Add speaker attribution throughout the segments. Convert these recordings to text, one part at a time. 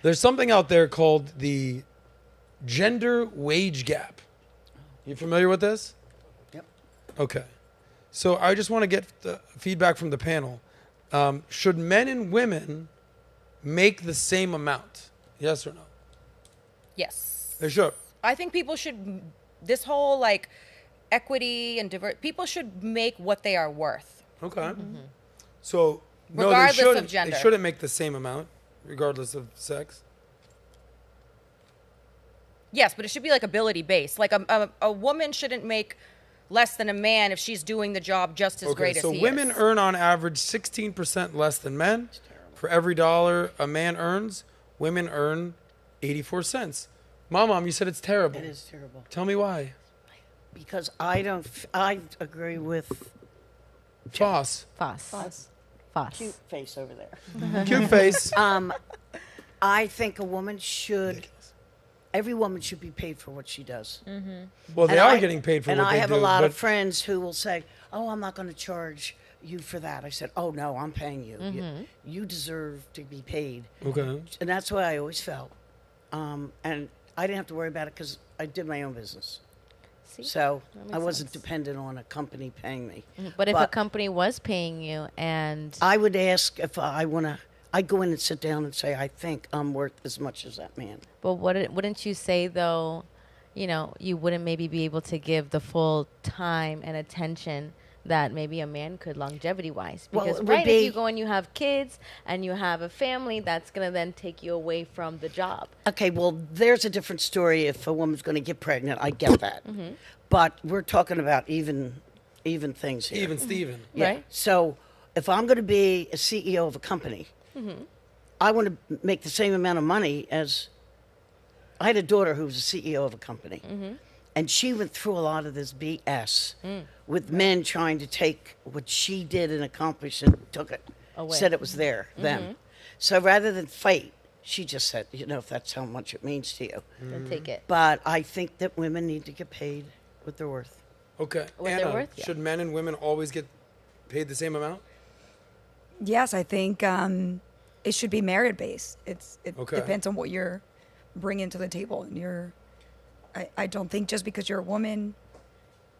Speaker 1: There's something out there called the gender wage gap. You familiar with this?
Speaker 2: Yep.
Speaker 1: Okay. So I just want to get the feedback from the panel. Should men and women make the same amount? Yes or no?
Speaker 3: Yes.
Speaker 1: They should.
Speaker 3: I think people should, this whole like equity and people should make what they are worth.
Speaker 1: Okay. So no,
Speaker 3: Regardless
Speaker 1: they shouldn't.
Speaker 3: of gender.
Speaker 1: They shouldn't make the same amount, regardless of sex.
Speaker 3: Yes, but it should be like ability based. Like a woman shouldn't make less than a man if she's doing the job just as great as he is.
Speaker 1: So women earn on average 16% less than men. For every dollar a man earns, women earn 84 cents. Mom, you said it's terrible.
Speaker 2: It is terrible.
Speaker 1: Tell me why.
Speaker 2: Because I agree with
Speaker 1: Foss.
Speaker 2: cute face over there.
Speaker 1: Cute face.
Speaker 2: I think every woman should be paid for what she does.
Speaker 1: Well, they are getting paid for what they do.
Speaker 2: And I have a lot of friends who will say, oh, I'm not going to charge you for that. I said, oh, no, I'm paying you. You deserve to be paid.
Speaker 1: Okay.
Speaker 2: And that's what I always felt. And I didn't have to worry about it because I did my own business.
Speaker 4: See?
Speaker 2: So
Speaker 4: That
Speaker 2: I
Speaker 4: makes
Speaker 2: wasn't
Speaker 4: sense.
Speaker 2: dependent on a company paying me.
Speaker 4: But if a company was paying you and
Speaker 2: I would ask if I want to, I'd go in and sit down and say, I think I'm worth as much as that man.
Speaker 4: But wouldn't you say, though, you wouldn't maybe be able to give the full time and attention that maybe a man could longevity-wise?
Speaker 2: Well,
Speaker 4: Because,
Speaker 2: it would
Speaker 4: if
Speaker 2: be-
Speaker 4: you go and you have kids and you have a family, that's going to then take you away from the job.
Speaker 2: Okay, well, there's a different story if a woman's going to get pregnant. I get that. But we're talking about even things here.
Speaker 1: Even Steven.
Speaker 2: Yeah.
Speaker 4: Right.
Speaker 2: So if I'm going to be a CEO of a company, I want to make the same amount of money as... I had a daughter who was a CEO of a company. And she went through a lot of this BS with men trying to take what she did and accomplish and took it.
Speaker 4: Away.
Speaker 2: Said it was them. So rather than fight, she just said, if that's how much it means to you.
Speaker 4: Then take it.
Speaker 2: But I think that women need to get paid what they're worth.
Speaker 1: Okay.
Speaker 4: What they're
Speaker 1: Anna,
Speaker 4: worth, yeah.
Speaker 1: should men and women always get paid the same amount?
Speaker 5: Yes, I think it should be merit based. It
Speaker 1: Okay.
Speaker 5: depends on what you're bringing to the table, and I don't think just because you're a woman,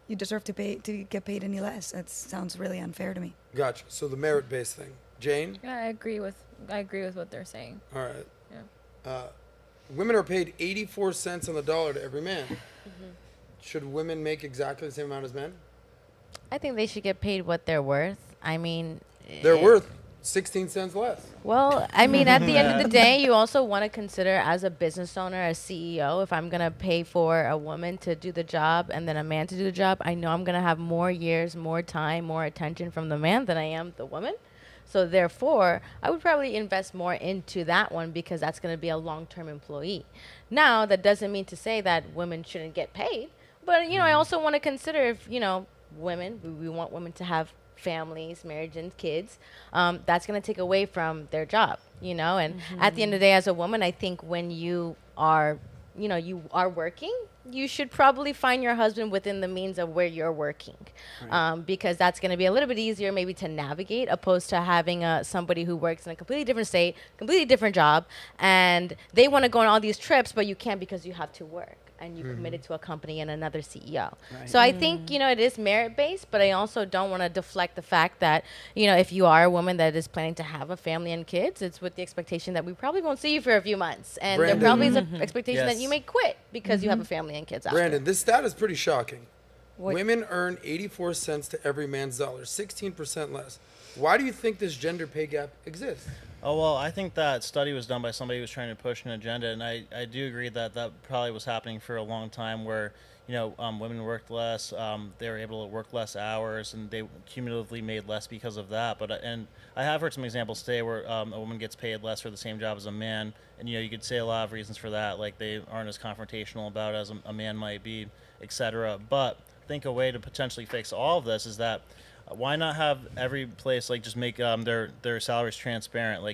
Speaker 5: you deserve to get paid any less. That sounds really unfair to me.
Speaker 1: Gotcha. So the merit-based thing. Jane?
Speaker 6: Yeah, I agree with what they're saying.
Speaker 1: All right.
Speaker 6: Yeah.
Speaker 1: Women are paid 84 cents on the dollar to every man. Should women make exactly the same amount as men?
Speaker 4: I think they should get paid what they're worth. I mean...
Speaker 1: They're worth 16 cents less.
Speaker 4: Well, I mean, at the end of the day, you also want to consider as a business owner, as CEO, if I'm going to pay for a woman to do the job and then a man to do the job, I know I'm going to have more years, more time, more attention from the man than I am the woman. So therefore, I would probably invest more into that one because that's going to be a long-term employee. Now, that doesn't mean to say that women shouldn't get paid. But, I also want to consider if, women, we want women to have families, marriage, and kids, that's going to take away from their job, and at the end of the day, as a woman, I think when you are working, you should probably find your husband within the means of where you're working, because that's going to be a little bit easier maybe to navigate opposed to having somebody who works in a completely different state, completely different job, and they want to go on all these trips, but you can't because you have to work. And you committed to a company and another CEO. Right. So I think, it is merit-based, but I also don't want to deflect the fact that, if you are a woman that is planning to have a family and kids, it's with the expectation that we probably won't see you for a few months. And
Speaker 1: Brandon.
Speaker 4: there probably is an expectation that you may quit because you have a family and kids after.
Speaker 1: Brandon, this stat is pretty shocking. Women earn 84 cents to every man's dollar, 16% less. Why do you think this gender pay gap exists?
Speaker 7: Oh, well, I think that study was done by somebody who was trying to push an agenda, and I do agree that probably was happening for a long time where, women worked less, they were able to work less hours, and they cumulatively made less because of that. And I have heard some examples today where a woman gets paid less for the same job as a man, and, you could say a lot of reasons for that, like they aren't as confrontational about it as a man might be, etc. But I think a way to potentially fix all of this is that why not have every place just make their salaries transparent?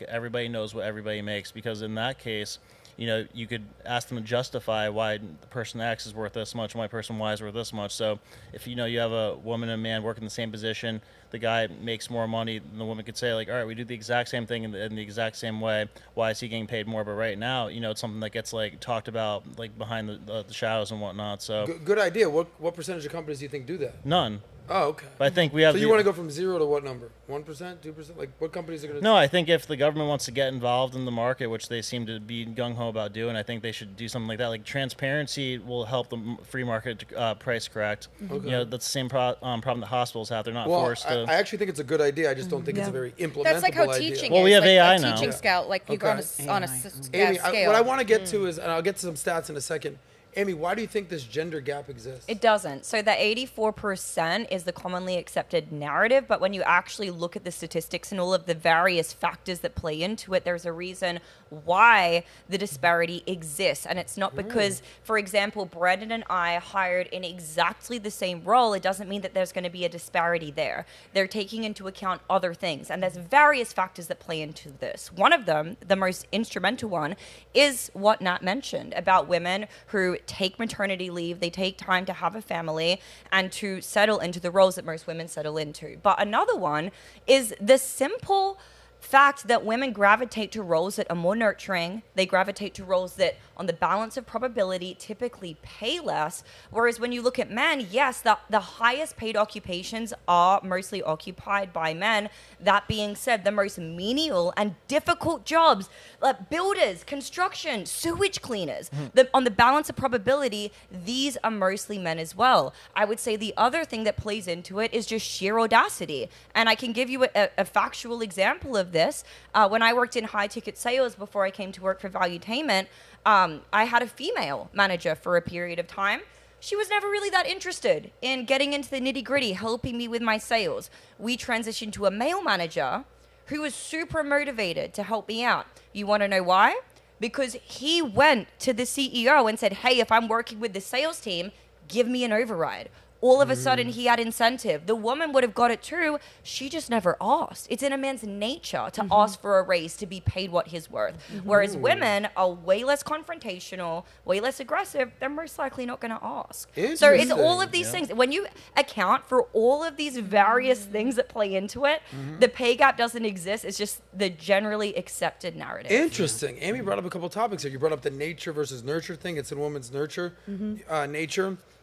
Speaker 7: Everybody knows what everybody makes, because in that case, you could ask them to justify why the person X is worth this much and why person Y is worth this much. So if you have a woman and a man working the same position, the guy makes more money than the woman could say, like, all right, we do the exact same thing in the exact same way. Why is he getting paid more? But right now, it's something that gets like talked about like behind the shadows and whatnot. So
Speaker 1: good idea. What percentage of companies do you think do that?
Speaker 7: None.
Speaker 1: Oh, okay.
Speaker 7: But I think we have.
Speaker 1: So you want to go from 0 to what number? 1%, 2%? Like what companies are going to?
Speaker 7: No, I think if the government wants to get involved in the market, which they seem to be gung ho about doing, I think they should do something like that. Like transparency will help the free market price correct.
Speaker 1: Okay.
Speaker 7: That's the same problem that hospitals have. They're not
Speaker 1: Well,
Speaker 7: forced to.
Speaker 1: I actually think it's a good idea. I just don't think it's a very implementable
Speaker 3: That's like how
Speaker 1: idea.
Speaker 3: teaching
Speaker 7: Well,
Speaker 3: is.
Speaker 7: we have
Speaker 3: like
Speaker 7: AI
Speaker 3: a
Speaker 7: now.
Speaker 3: teaching
Speaker 7: Yeah.
Speaker 3: scout, like you go on
Speaker 1: Okay.
Speaker 3: on a
Speaker 1: Amy,
Speaker 3: scale.
Speaker 1: what I want to get to is, and I'll get to some stats in a second. Amy, why do you think this gender gap exists?
Speaker 8: It doesn't. So the 84% is the commonly accepted narrative, but when you actually look at the statistics and all of the various factors that play into it, there's a reason why the disparity exists. And it's not because, for example, Brandon and I hired in exactly the same role. It doesn't mean that there's going to be a disparity there. They're taking into account other things. And there's various factors that play into this. One of them, the most instrumental one, is what Nat mentioned about women who take maternity leave, they take time to have a family and to settle into the roles that most women settle into. But another one is the simple fact that women gravitate to roles that are more nurturing. They gravitate to roles that, on the balance of probability, typically pay less. Whereas when you look at men, yes, the highest paid occupations are mostly occupied by men. That being said, the most menial and difficult jobs, like builders, construction, sewage cleaners, on the balance of probability, these are mostly men as well. I would say the other thing that plays into it is just sheer audacity. And I can give you a factual example of this. When I worked in high ticket sales before I came to work for Valuetainment, I had a female manager for a period of time. She was never really that interested in getting into the nitty gritty, helping me with my sales. We transitioned to a male manager who was super motivated to help me out. You want to know why? Because he went to the CEO and said, hey, if I'm working with the sales team, give me an override. All of a sudden, he had incentive. The woman would have got it too. She just never asked. It's in a man's nature to ask for a raise, to be paid what he's worth. Whereas women are way less confrontational, way less aggressive. They're most likely not going to ask. So it's all of these things. When you account for all of these various things that play into it, the pay gap doesn't exist. It's just the generally accepted narrative.
Speaker 1: Interesting. Amy brought up a couple topics here. You brought up the nature versus nurture thing. It's in woman's nature.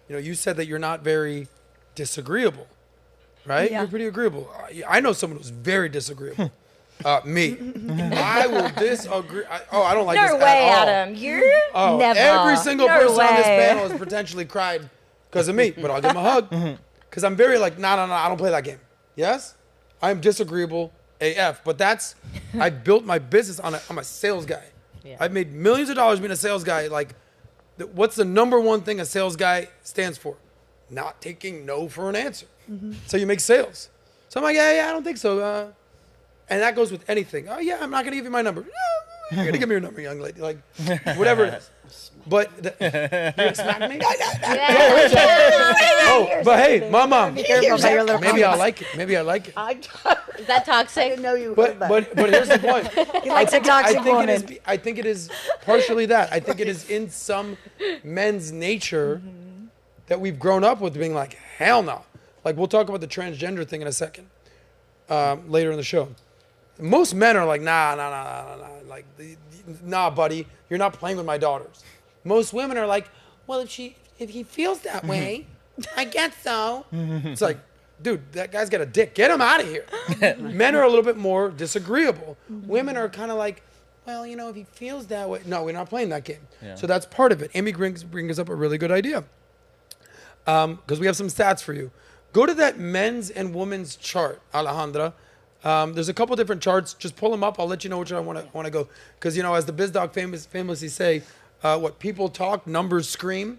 Speaker 1: You said that you're not very disagreeable, right?
Speaker 5: Yeah.
Speaker 1: You're pretty agreeable. I know someone who's very disagreeable. Me. I will disagree. I don't like this
Speaker 8: No
Speaker 1: at
Speaker 8: way,
Speaker 1: all.
Speaker 8: Adam. You're never.
Speaker 1: Every single
Speaker 8: No
Speaker 1: person on this
Speaker 8: way.
Speaker 1: panel has potentially cried because of me, but I'll give them a hug because I'm very like, no, I don't play that game. Yes? I'm disagreeable AF, but I built my business I'm a sales guy.
Speaker 4: Yeah.
Speaker 1: I've made millions of dollars being a sales guy. Like, what's the number one thing a sales guy stands for? Not taking no for an answer. So you make sales. So I'm like, yeah, I don't think so. And that goes with anything. Oh, yeah, I'm not going to give you my number. You're going to give me your number, young lady. Like, whatever it is. But, you gonna smack me? But hey, mama, maybe I like it. Maybe I like it.
Speaker 4: Is that toxic?
Speaker 2: I didn't know you
Speaker 1: But
Speaker 2: heard that.
Speaker 1: but here's the point.
Speaker 5: He likes a toxic woman.
Speaker 1: I think it is partially that. I think it is in some men's nature that we've grown up with being like, hell no. Like, we'll talk about the transgender thing in a second, later in the show. Most men are like, nah. Like, nah, buddy, you're not playing with my daughters. Most women are like, well, if he feels that way, I guess so. It's like, dude, that guy's got a dick. Get him out of here. Men are a little bit more disagreeable. Women are kind of like, well, if he feels that way. No, we're not playing that game. Yeah. So that's part of it. Amy brings up a really good idea. Because we have some stats for you. Go to that men's and women's chart, Alejandra. There's a couple different charts. Just pull them up. I'll let you know which one I want to go. Because, as the BizDoc famously say, what people talk, numbers scream.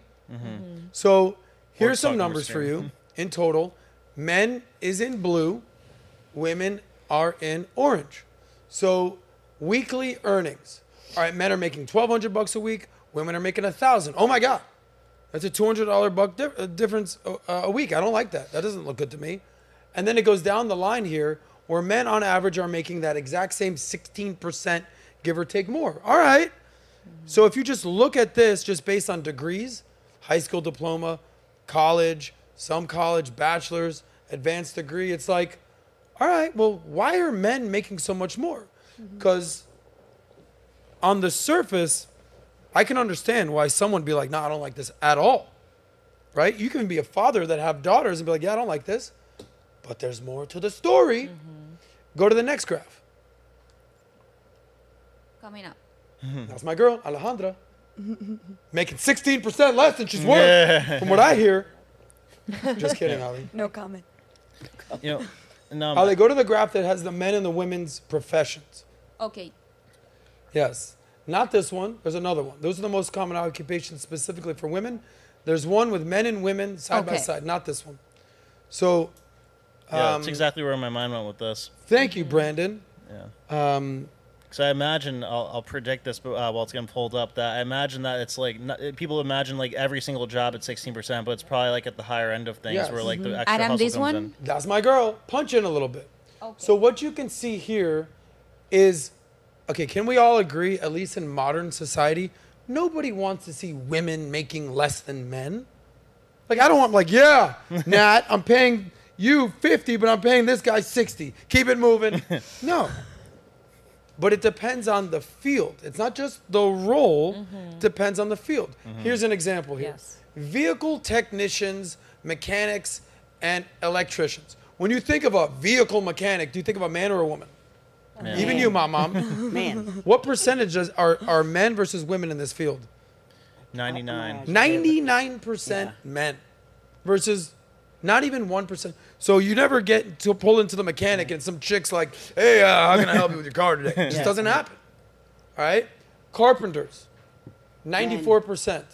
Speaker 1: So here's some numbers for you in total. Men is in blue. Women are in orange. So weekly earnings. All right, men are making $1,200 a week. Women are making $1,000. Oh my God. That's a $200 difference a week. I don't like that. That doesn't look good to me. And then it goes down the line here where men on average are making that exact same 16%, give or take more. All right. So if you just look at this just based on degrees, high school diploma, college, some college, bachelor's, advanced degree, it's like, all right, well, why are men making so much more? Because on the surface, I can understand why someone would be like, no, I don't like this at all, right? You can be a father that have daughters and be like, yeah, I don't like this, but there's more to the story. Go to the next graph.
Speaker 9: Coming up.
Speaker 1: That's my girl, Alejandra, making 16% less than she's worth, from what I hear. Just kidding, Ali.
Speaker 5: No comment.
Speaker 7: You know, no,
Speaker 1: Ali, go to the graph that has the men and the women's professions.
Speaker 9: Okay.
Speaker 1: Yes. Not this one. There's another one. Those are the most common occupations specifically for women. There's one with men and women side by
Speaker 9: Okay.
Speaker 1: side, not this one. So,
Speaker 7: that's exactly where my mind went with this.
Speaker 1: thank you, Brandon.
Speaker 7: Yeah. So I imagine, I'll predict this, but while it's getting pulled up, that I imagine that it's like people imagine like every single job at 16%, but it's probably like at the higher end of things
Speaker 1: Yes.
Speaker 7: where like the extra
Speaker 9: Adam,
Speaker 7: hustle
Speaker 9: this
Speaker 7: comes
Speaker 9: one?
Speaker 7: in.
Speaker 1: That's my girl. Punch in a little bit. So what you can see here is, okay, can we all agree, at least in modern society, nobody wants to see women making less than men? Like, I don't want, like, yeah, Nat, I'm paying you 50, but I'm paying this guy 60. Keep it moving. No. But it depends on the field. It's not just the role, it depends on the field. Here's an example here.
Speaker 3: Yes.
Speaker 1: Vehicle technicians, mechanics, and electricians. When you think of a vehicle mechanic, do you think of a man or a woman?
Speaker 7: Man.
Speaker 1: Even you, mom.
Speaker 2: Man.
Speaker 1: What percentages are men versus women in this field?
Speaker 7: 99.
Speaker 1: 99% men versus not even 1%. So you never get to pull into the mechanic and some chick's like, hey, how can I help you with your car today? It just doesn't happen. All right? Carpenters, 94%.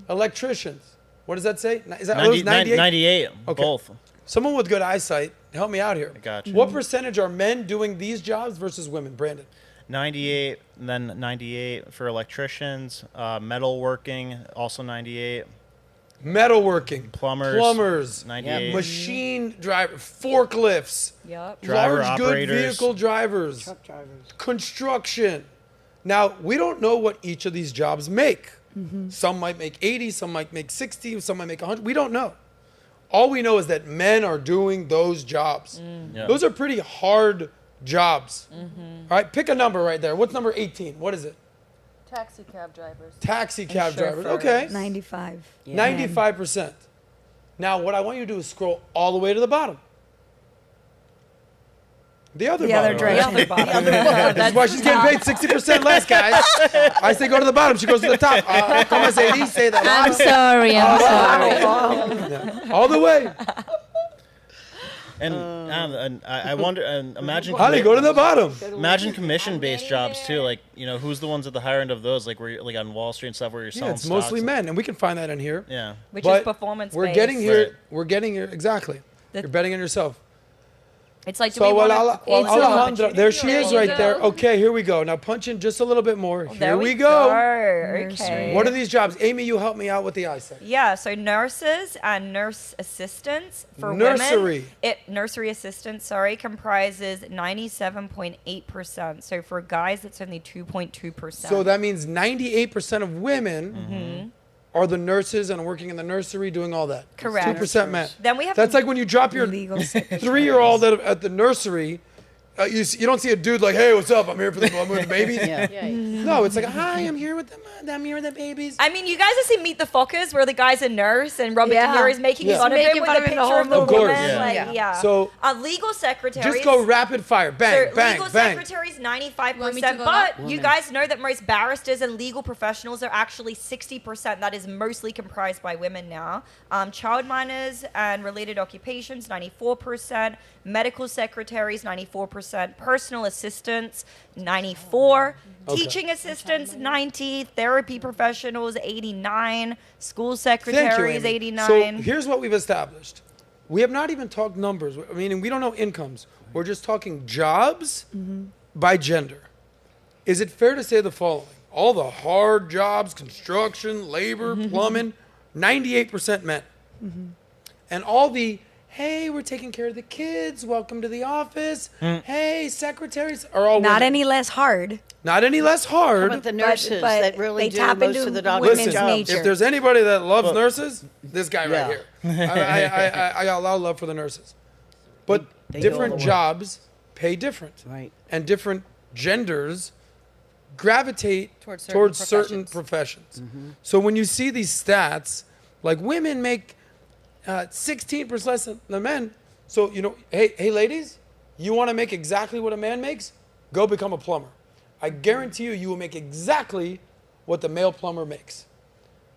Speaker 1: Electricians, what does that say? Is that
Speaker 7: 90,
Speaker 1: 98?
Speaker 7: 98,
Speaker 1: Okay.
Speaker 7: both.
Speaker 1: Someone with good eyesight, help me out here.
Speaker 7: I got you.
Speaker 1: What percentage are men doing these jobs versus women, Brandon?
Speaker 7: 98, and then 98 for electricians, metalworking, also 98.
Speaker 1: Metalworking,
Speaker 7: Plumbers, 98.
Speaker 1: machine driver, forklifts,
Speaker 3: Yep.
Speaker 7: Driver
Speaker 1: large good
Speaker 7: operators.
Speaker 1: vehicle drivers,
Speaker 2: Truck drivers.
Speaker 1: construction. Now, we don't know what each of these jobs make. Some might make 80, some might make 60, some might make 100. We don't know. All we know is that men are doing those jobs.
Speaker 7: Yeah.
Speaker 1: Those are pretty hard jobs. All right, pick a number right there. What's number 18? What is it?
Speaker 4: Taxi cab drivers.
Speaker 1: Taxi cab drivers.
Speaker 3: chauffeurs.
Speaker 1: Okay.
Speaker 5: 95.
Speaker 1: 95%. Now, what I want you to do is scroll all the way to the bottom. The other
Speaker 5: The
Speaker 1: bottom.
Speaker 5: other direction.
Speaker 1: This is why she's getting paid 60% less, guys. I say go to the bottom. She goes to the top. Como se dice the
Speaker 9: I'm
Speaker 1: bottom?
Speaker 9: sorry. I'm sorry.
Speaker 1: Yeah. All the way.
Speaker 7: And I wonder, and imagine,
Speaker 1: Ali, go to the bottom.
Speaker 7: imagine commission-based jobs too. Like, you know, who's the ones at the higher end of those? Like, where you're, like on Wall Street and stuff, where you're
Speaker 1: Yeah,
Speaker 7: selling
Speaker 1: it's mostly
Speaker 7: stocks.
Speaker 1: men, and we can find that in here.
Speaker 7: Yeah.
Speaker 3: Which
Speaker 1: But
Speaker 3: is performance
Speaker 1: We're
Speaker 3: based.
Speaker 1: getting here.
Speaker 7: Right.
Speaker 1: We're getting here. Exactly. You're betting on yourself.
Speaker 3: It's like, do we
Speaker 1: So
Speaker 3: want
Speaker 1: Alejandra, there she is
Speaker 9: There you
Speaker 1: right there.
Speaker 9: go.
Speaker 1: Okay, here we go. Now punch in just a little bit more. Here
Speaker 3: There
Speaker 1: we go.
Speaker 3: Okay.
Speaker 1: What are these jobs? Amy, you help me out with the eyesight.
Speaker 8: Yeah, so nurses and nurse assistants for
Speaker 1: Nursery.
Speaker 8: women. Nursery assistants, sorry, comprises 97.8%. So for guys, it's only 2.2%.
Speaker 1: So that means 98% of women are the nurses and working in the nursery doing all that.
Speaker 8: Correct.
Speaker 1: 2% men.
Speaker 8: Then we have
Speaker 1: That's like when you drop your
Speaker 5: Legal
Speaker 1: 3-year-old at the nursery. You don't see a dude like, hey, what's up? I'm here with the babies. No, it's like, hi, I'm here with the babies.
Speaker 8: I mean, you guys have seen Meet the Fockers, where the guy's a nurse and Robert De Niro is making
Speaker 1: Yeah.
Speaker 8: fun of him
Speaker 9: Making
Speaker 8: with
Speaker 9: fun
Speaker 8: a
Speaker 9: of him the
Speaker 8: picture
Speaker 9: whole
Speaker 8: of the
Speaker 1: movie. Of
Speaker 8: woman.
Speaker 1: course.
Speaker 8: Like,
Speaker 1: Yeah.
Speaker 8: yeah.
Speaker 1: So
Speaker 8: legal secretaries.
Speaker 1: just go rapid fire. Bang,
Speaker 8: So
Speaker 1: bang,
Speaker 8: legal
Speaker 1: bang.
Speaker 8: secretaries,
Speaker 9: Want me to
Speaker 8: 95%.
Speaker 9: go
Speaker 8: But
Speaker 9: up?
Speaker 8: you guys know that most barristers and legal professionals are actually 60%. That is mostly comprised by women now. Child minors and related occupations, 94%. Medical secretaries, 94%. Personal assistants, 94.
Speaker 1: Okay.
Speaker 8: Teaching assistants, 90. Therapy professionals, 89. School
Speaker 1: Thank you,
Speaker 8: secretaries,
Speaker 1: Amy.
Speaker 8: 89.
Speaker 1: So here's what we've established. We have not even talked numbers. I mean, we don't know incomes. We're just talking jobs by gender. Is it fair to say the following? All the hard jobs, construction, labor, plumbing, 98% men. And all the hey, we're taking care of the kids. Welcome to the office. Hey, secretaries are all
Speaker 5: Not
Speaker 1: women.
Speaker 5: any less hard.
Speaker 1: Not any less hard.
Speaker 2: But the nurses
Speaker 5: but
Speaker 2: that really
Speaker 5: they
Speaker 2: do
Speaker 5: tap
Speaker 2: most
Speaker 5: into
Speaker 2: of the doctor's
Speaker 5: women's
Speaker 1: Listen,
Speaker 2: jobs.
Speaker 5: nature.
Speaker 1: if there's anybody that loves nurses, this guy
Speaker 2: Yeah.
Speaker 1: right here. I got a lot of love for the nurses. But
Speaker 2: They do all the
Speaker 1: different
Speaker 2: work.
Speaker 1: jobs pay different.
Speaker 2: Right.
Speaker 1: And different genders gravitate
Speaker 3: Towards
Speaker 1: towards
Speaker 3: certain
Speaker 1: certain professions. So when you see these stats, like women make 16% less than men. So, hey, ladies, you want to make exactly what a man makes? Go become a plumber. I guarantee you will make exactly what the male plumber makes.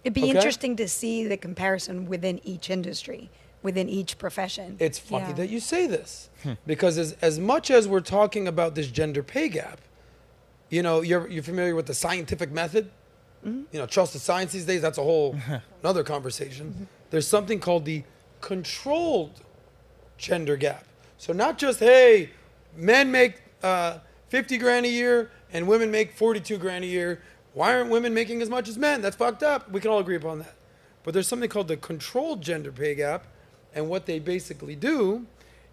Speaker 5: It'd be
Speaker 1: Okay.
Speaker 5: interesting to see the comparison within each industry, within each profession.
Speaker 1: It's funny
Speaker 5: Yeah.
Speaker 1: that you say this because as much as we're talking about this gender pay gap, you're familiar with the scientific method. Trust the science these days. That's a whole another conversation. There's something called the controlled gender gap. So not just, hey, men make 50 grand a year and women make 42 grand a year. Why aren't women making as much as men? That's fucked up. We can all agree upon that. But there's something called the controlled gender pay gap. And what they basically do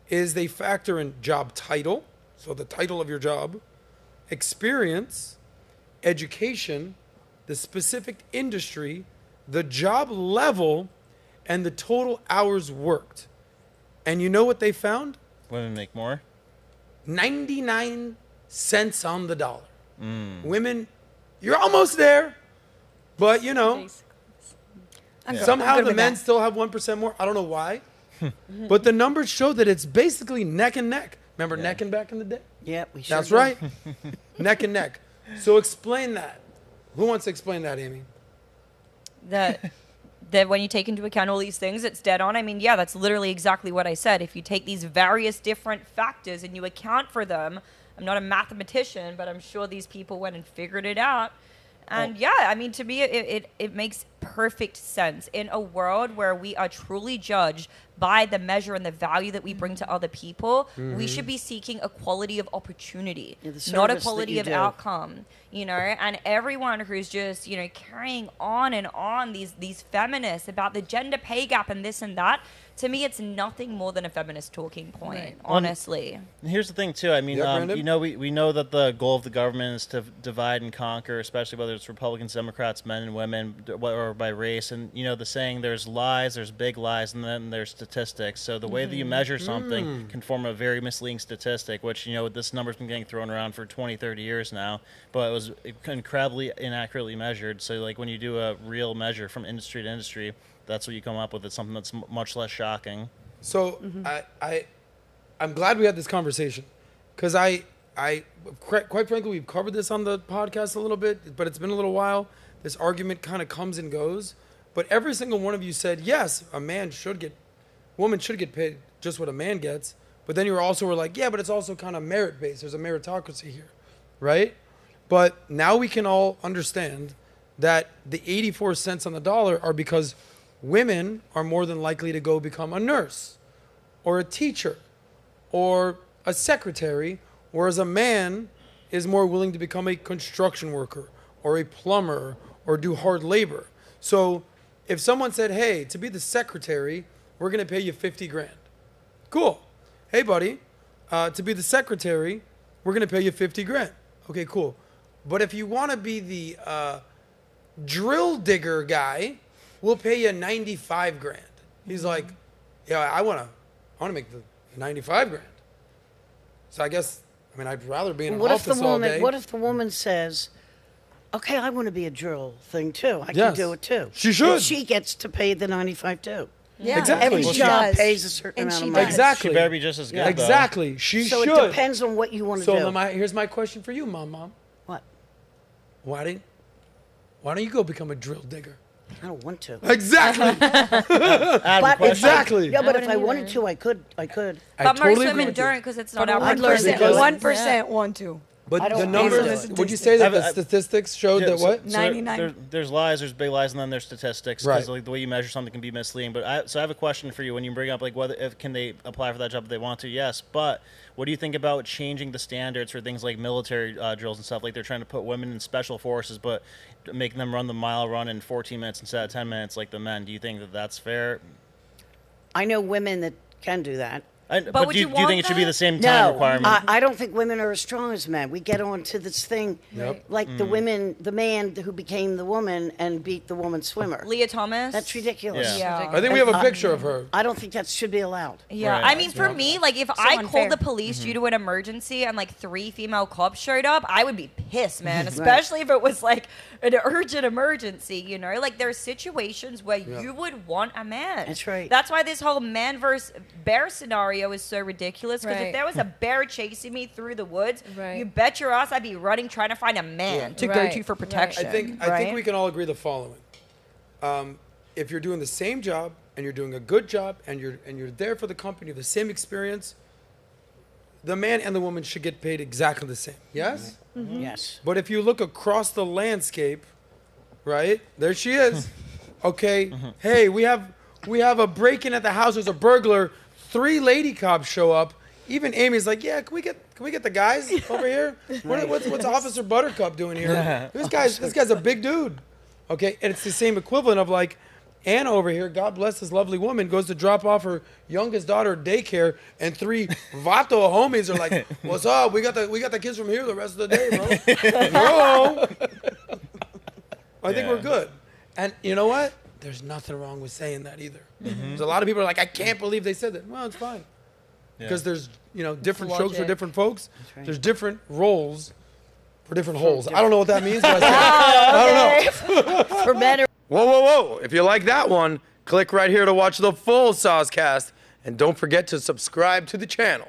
Speaker 1: is they factor in job title, so the title of your job, experience, education, the specific industry, the job level, and the total hours worked. And you know what they found?
Speaker 7: Women make more.
Speaker 1: 99 cents on the dollar. Women, you're almost there, but somehow
Speaker 5: good
Speaker 1: the
Speaker 5: with
Speaker 1: men
Speaker 5: that.
Speaker 1: still have 1% more. I don't know why. But the numbers show that it's basically neck and neck. Remember necking back in the day?
Speaker 2: Yeah, we sure
Speaker 1: That's
Speaker 2: do.
Speaker 1: right. Neck and neck. So explain that. Who wants to explain that, Amy?
Speaker 8: that when you take into account all these things, it's dead on. I mean, yeah, that's literally exactly what I said. If you take these various different factors and you account for them, I'm not a mathematician, but I'm sure these people went and figured it out. And yeah, I mean, to me, it makes perfect sense. In a world where we are truly judged by the measure and the value that we bring to other people, we should be seeking equality of opportunity,
Speaker 2: Yeah, the
Speaker 8: not
Speaker 2: service that
Speaker 8: equality
Speaker 2: you
Speaker 8: of
Speaker 2: do.
Speaker 8: outcome. And everyone who's just, carrying on and on these feminists about the gender pay gap and this and that, to me, it's nothing more than a feminist talking point, honestly.
Speaker 7: And here's the thing, too. I mean,
Speaker 1: Yeah, Brandon?
Speaker 7: we know that the goal of the government is to divide and conquer, especially whether it's Republicans, Democrats, men and women, or by race. And, the saying there's lies, there's big lies, and then there's statistics. So the way that you measure something can form a very misleading statistic, which, this number's been getting thrown around for 20, 30 years now. But it was incredibly inaccurately measured. So, like, when you do a real measure from industry to industry, that's what you come up with. It's something that's much less shocking.
Speaker 1: So I'm glad we had this conversation because I quite frankly, we've covered this on the podcast a little bit, but it's been a little while. This argument kind of comes and goes, but every single one of you said, yes, woman should get paid just what a man gets. But then you were like, yeah, but it's also kind of merit-based. There's a meritocracy here, right? But now we can all understand that the 84 cents on the dollar are because women are more than likely to go become a nurse or a teacher or a secretary, whereas a man is more willing to become a construction worker or a plumber or do hard labor. So if someone said, hey, to be the secretary, we're going to pay you 50 grand. Cool. Hey, buddy, to be the secretary, we're going to pay you 50 grand. Okay, cool. But if you want to be the drill digger guy, we'll pay you 95 grand. He's like, yeah, I want to make the 95 grand. So I guess, I'd rather be in an office all day.
Speaker 2: What if the woman says, okay, I want to be a drill thing too. I can
Speaker 1: Yes.
Speaker 2: do it too.
Speaker 1: She should.
Speaker 2: And she gets to pay the 95 too.
Speaker 5: Yeah,
Speaker 1: Exactly.
Speaker 2: Every
Speaker 1: Well, she
Speaker 2: job
Speaker 5: does.
Speaker 2: pays a certain
Speaker 5: And
Speaker 2: amount
Speaker 5: she
Speaker 2: of money.
Speaker 5: does.
Speaker 1: Exactly.
Speaker 7: She better be just as good, though.
Speaker 1: Exactly. She
Speaker 2: So
Speaker 1: should.
Speaker 2: it depends on what you want to
Speaker 1: So
Speaker 2: do.
Speaker 1: here's my question for you, Mom.
Speaker 2: What?
Speaker 1: Why don't you go become a drill digger?
Speaker 2: I don't want to.
Speaker 1: Exactly.
Speaker 2: But
Speaker 1: Exactly.
Speaker 2: Yeah, but if I
Speaker 6: wouldn't
Speaker 2: wanted
Speaker 6: either.
Speaker 2: to, I could.
Speaker 1: I
Speaker 8: But
Speaker 1: totally
Speaker 8: most
Speaker 1: agree
Speaker 8: women
Speaker 1: with you.
Speaker 8: don't because it's not
Speaker 2: But
Speaker 8: our
Speaker 2: 1%,
Speaker 1: Because-
Speaker 5: 1% want to.
Speaker 1: But
Speaker 2: I don't
Speaker 1: the
Speaker 2: think
Speaker 1: numbers,
Speaker 2: so.
Speaker 1: would you say that the
Speaker 7: I've-
Speaker 1: statistics showed that what?
Speaker 5: 99.
Speaker 7: There's lies, there's big lies, and then there's statistics.
Speaker 1: Right.
Speaker 7: Because the way you measure something can be misleading. But I have a question for you. When you bring up can they apply for that job if they want to? Yes. But what do you think about changing the standards for things like military drills and stuff? Like they're trying to put women in special forces, but making them run the mile run in 14 minutes instead of 10 minutes like the men. Do you think that that's fair?
Speaker 2: I know women that can do that.
Speaker 7: But
Speaker 8: would
Speaker 7: do
Speaker 8: you
Speaker 7: you think
Speaker 8: want
Speaker 7: it should be
Speaker 8: that?
Speaker 7: the same time
Speaker 2: No,
Speaker 7: requirement?
Speaker 2: I don't think women are as strong as men. We get on to this thing like the man who became the woman and beat the woman swimmer.
Speaker 8: Leah Thomas.
Speaker 2: That's ridiculous.
Speaker 8: Yeah.
Speaker 1: I think we have a picture of her.
Speaker 2: I don't think that should be allowed.
Speaker 8: Yeah,
Speaker 7: Right.
Speaker 8: I mean, for me, like, if I
Speaker 3: unfair.
Speaker 8: called the police due to an emergency and like 3 female cops showed up, I would be pissed, man. Especially if it was like an urgent emergency, you know? Like, there's situations where you would want a man.
Speaker 2: That's right.
Speaker 8: That's why this whole man versus bear scenario is so ridiculous. Because
Speaker 3: Right.
Speaker 8: if there was a bear chasing me through the woods,
Speaker 3: Right.
Speaker 8: you bet your ass I'd be running trying to find a man to go
Speaker 3: Right.
Speaker 8: to for
Speaker 3: Right.
Speaker 8: protection.
Speaker 1: I think
Speaker 8: right?
Speaker 1: we can all agree the following: if you're doing the same job and you're doing a good job and you're there for the company, the same experience, the man and the woman should get paid exactly the same. Yes.
Speaker 2: Yes.
Speaker 1: But if you look across the landscape, right there she is. Okay, hey, we have a break-in at the house. There's a burglar. 3 lady cops show up. Even Amy's like, yeah, can we get the guys over here? What's Officer Buttercup doing here? This guy's a big dude. Okay, and it's the same equivalent of like Anna over here, God bless this lovely woman, goes to drop off her youngest daughter at daycare, and 3 Vato homies are like, what's up? We got the kids from here the rest of the day, bro. No. I think we're good. And you know what? There's nothing wrong with saying that either. There's a lot of people are like, I can't believe they said that. Well, it's fine. Because there's, different strokes for
Speaker 3: logic.
Speaker 1: different folks.
Speaker 2: right.
Speaker 1: There's different roles for different holes. I don't know what that means, but I don't know.
Speaker 2: For men or
Speaker 1: Whoa. If you like that one, click right here to watch the full SOSCAST. And don't forget to subscribe to the channel.